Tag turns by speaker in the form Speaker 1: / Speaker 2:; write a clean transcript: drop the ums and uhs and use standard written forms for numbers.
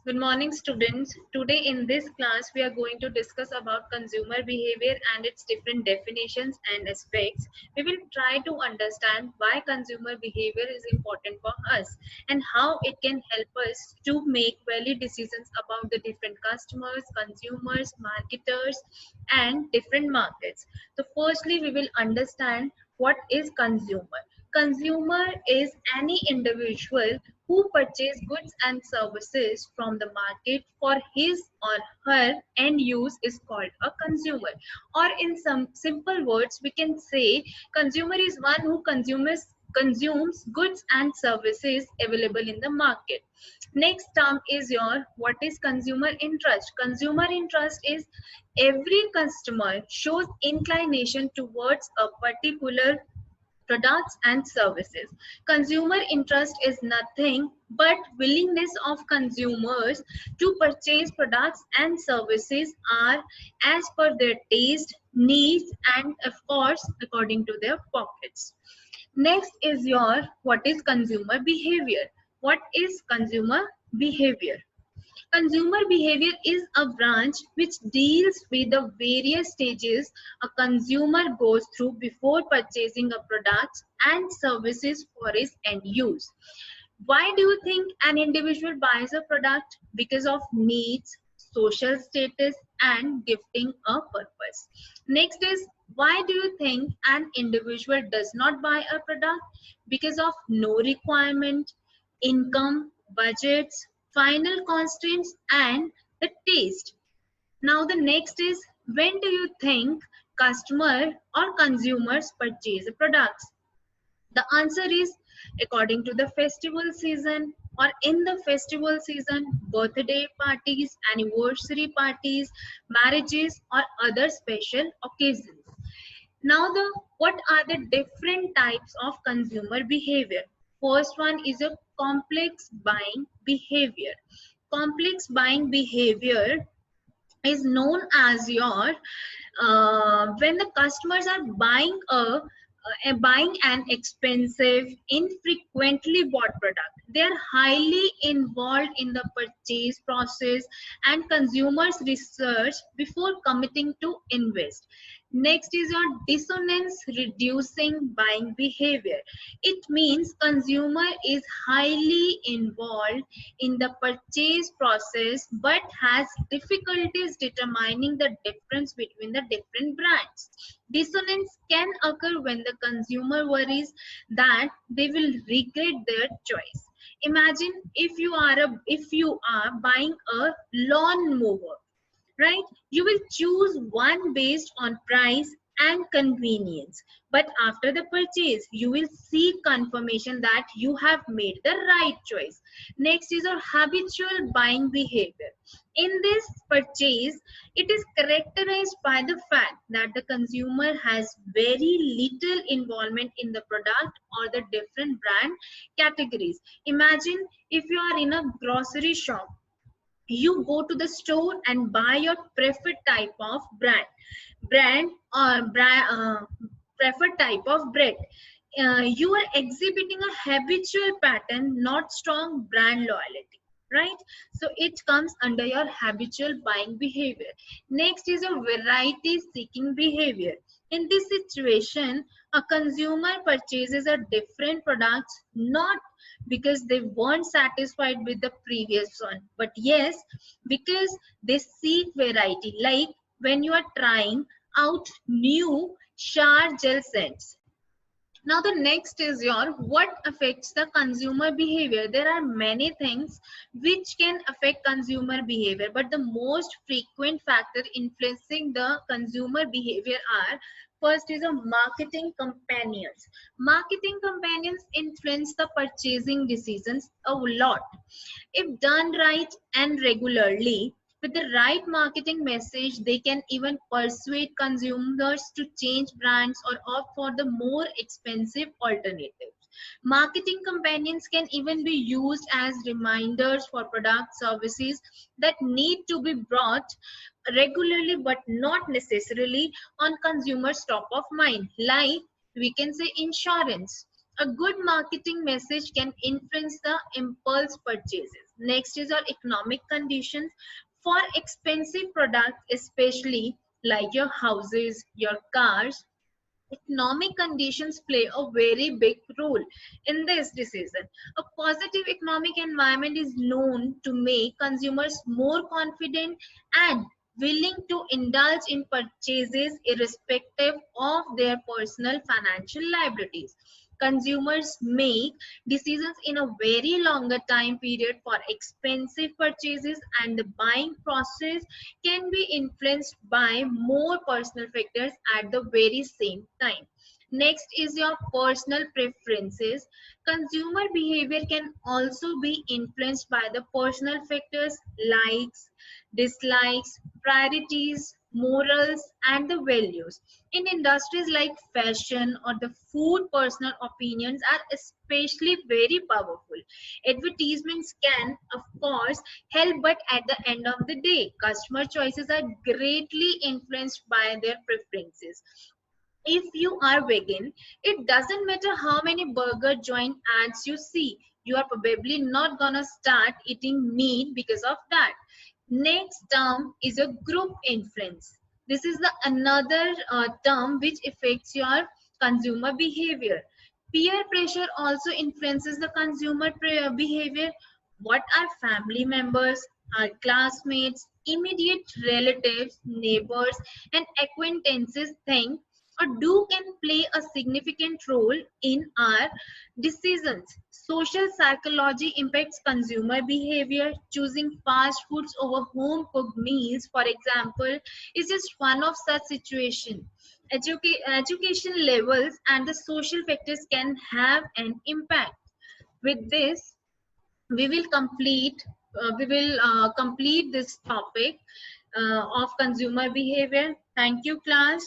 Speaker 1: Good morning, students. Today in this class, we are going to discuss about consumer behavior and its different definitions and aspects. We will try to understand why consumer behavior is important for us and how it can help us to make valid decisions about the different customers, consumers, marketers, and different markets. So firstly, we will understand what is consumer. Consumer is any individual who purchase goods and services from the market for his or her end use is called a consumer. Or in some simple words, we can say consumer is one who consumes goods and services available in the market. Next term is your what is consumer interest. Consumer interest is every customer shows inclination towards a particular products and services. Consumer interest is nothing but willingness of consumers to purchase products and services are as per their taste, needs, and of course according to their pockets. Next is your what is consumer behavior. What is consumer behavior? Consumer behavior is a branch which deals with the various stages a consumer goes through before purchasing a product and services for his end use. Why do you think an individual buys a product? Because of needs, social status, and gifting a purpose. Next is why do you think an individual does not buy a product? Because of no requirement, income, budgets, final constraints, and the taste. Now the next is when do you think customer or consumers purchase products? The answer is according to the festival season or in the festival season, birthday parties, anniversary parties, marriages, or other special occasions. Now, what are the different types of consumer behavior? First one is a complex buying behavior. Complex buying behavior is known as your when the customers are buying an expensive, infrequently bought product. They are highly involved in the purchase process and consumers research before committing to invest. Next is your dissonance reducing buying behavior. It means consumer is highly involved in the purchase process but has difficulties determining the difference between the different brands. Dissonance can occur when the consumer worries that they will regret their choice. Imagine if you are buying a lawn mower, right? You will choose one based on price and convenience. But after the purchase, you will seek confirmation that you have made the right choice. Next is your habitual buying behavior. In this purchase, it is characterized by the fact that the consumer has very little involvement in the product or the different brand categories. Imagine if you are in a grocery shop, you go to the store and buy your preferred type of brand or preferred type of bread. You are exhibiting a habitual pattern, not strong brand loyalty, right? So it comes under your habitual buying behavior. Next is a variety seeking behavior. In this situation, a consumer purchases a different products not because they weren't satisfied with the previous one, but yes, because they seek variety. Like when you are trying out new shower gel scents. Now the next is your what affects the consumer behavior. There are many things which can affect consumer behavior, but the most frequent factor influencing the consumer behavior are first is a marketing companions. Marketing companions influence the purchasing decisions a lot. If done right and regularly, with the right marketing message, they can even persuade consumers to change brands or opt for the more expensive alternatives. Marketing companions can even be used as reminders for product services that need to be brought regularly but not necessarily on consumers top of mind, like we can say insurance. A good marketing message can influence the impulse purchases. Next is our economic conditions. For expensive products, especially like your houses, your cars, economic conditions play a very big role in this decision. A positive economic environment is known to make consumers more confident and willing to indulge in purchases irrespective of their personal financial liabilities. Consumers make decisions in a very longer time period for expensive purchases, and the buying process can be influenced by more personal factors at the very same time. Next is your personal preferences. Consumer behavior can also be influenced by the personal factors, likes, dislikes, priorities, morals, and the values. In industries like fashion or the food, personal opinions are especially very powerful. Advertisements can, of course, help, but at the end of the day, customer choices are greatly influenced by their preferences. If you are vegan, it doesn't matter how many burger joint ads you see, you are probably not gonna start eating meat because of that. Next term is a group influence. This is the another term which affects your consumer behavior. Peer pressure also influences the consumer behavior. What our family members, our classmates, immediate relatives, neighbors, and acquaintances think or do can play a significant role in our decisions. Social psychology impacts consumer behavior. Choosing fast foods over home cooked meals, for example, is just one of such situations. Education levels and the social factors can have an impact. With this, we will complete this topic of consumer behavior. Thank you, class.